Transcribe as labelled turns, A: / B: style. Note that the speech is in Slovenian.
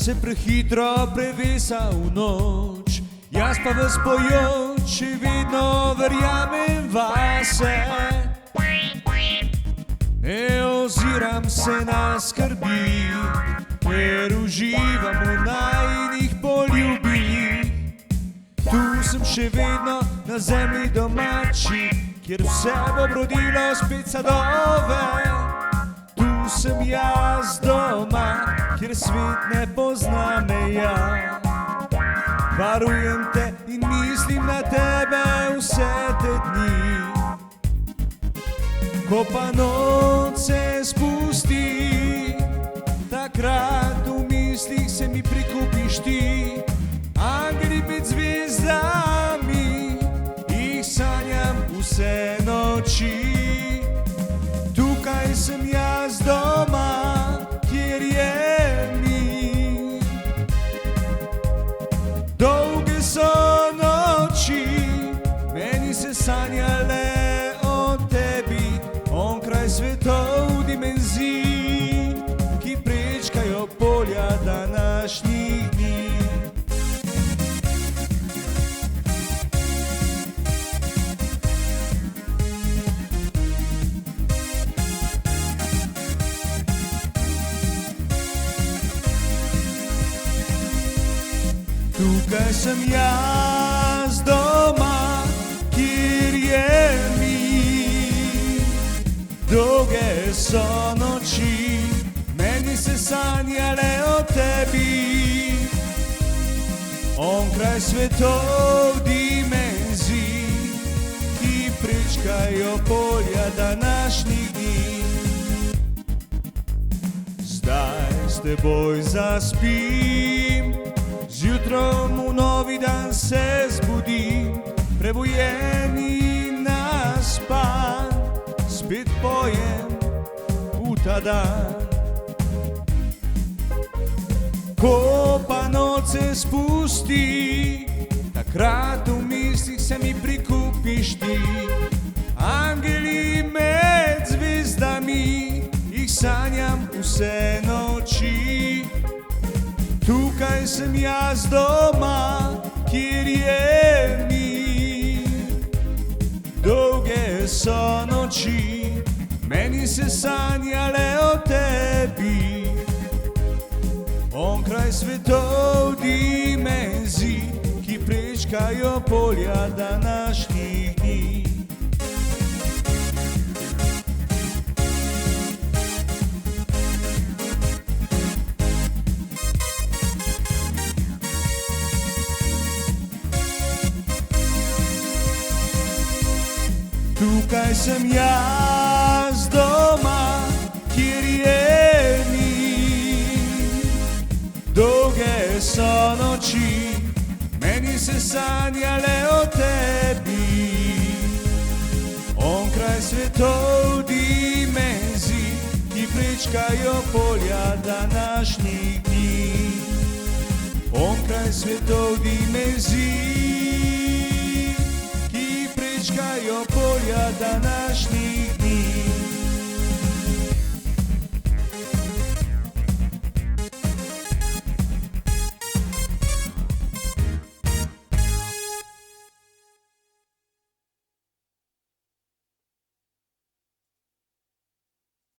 A: se prehitro prevesa v noč, jaz pa vas pojoč, še vedno verjamem vase. Ne oziram se na skrbi, ker uživam v najinih poljubih. Tu sem še vedno na zemlji domači, kjer vse bo brodilo spet sadove. Tu sem jaz doma, kjer svet ne pozna meja. Varujem te in mislim na tebe vse te dni. Ko pa noč se spusti, takrat v mislih se mi prikupiš ti. Angeli med zvezdami, jih sanjam vse noči. Tukaj sem jaz doma, kjer je mir. Dolge so noči, meni se sanja le o tebi, onkraj svetov dimenzij, ki prečkajo polja današnjih dni. Tukaj sem jaz doma, kjer je mir. Dolge so noči, meni se sanja le o tebi, onkraj svetov dimenzij, ki prečkajo polja današnjih dni. Zdaj s teboj zaspim, zjutrom v novi dan se zbudim, prebujen in naspan, spet pojem v ta dan. Ko pa noč se spusti, takrat v mislih se mi prikupiš ti. Angeli med zvezdami, jih sanjam vse noči. Tukaj sem jaz doma, kjer je mir. Dolge so noči, meni se sanja le o tebi, onkraj svetov dimenzij, ki prečkajo polja današnjih dni. Tukaj sem jaz doma, kjer je mir. Dolge so noči, meni se sanja le o tebi, onkraj svetov dimenzij, ki prečkajo polja današnjih dni. Onkraj svetov dimenzij, prečkajo polja današnjih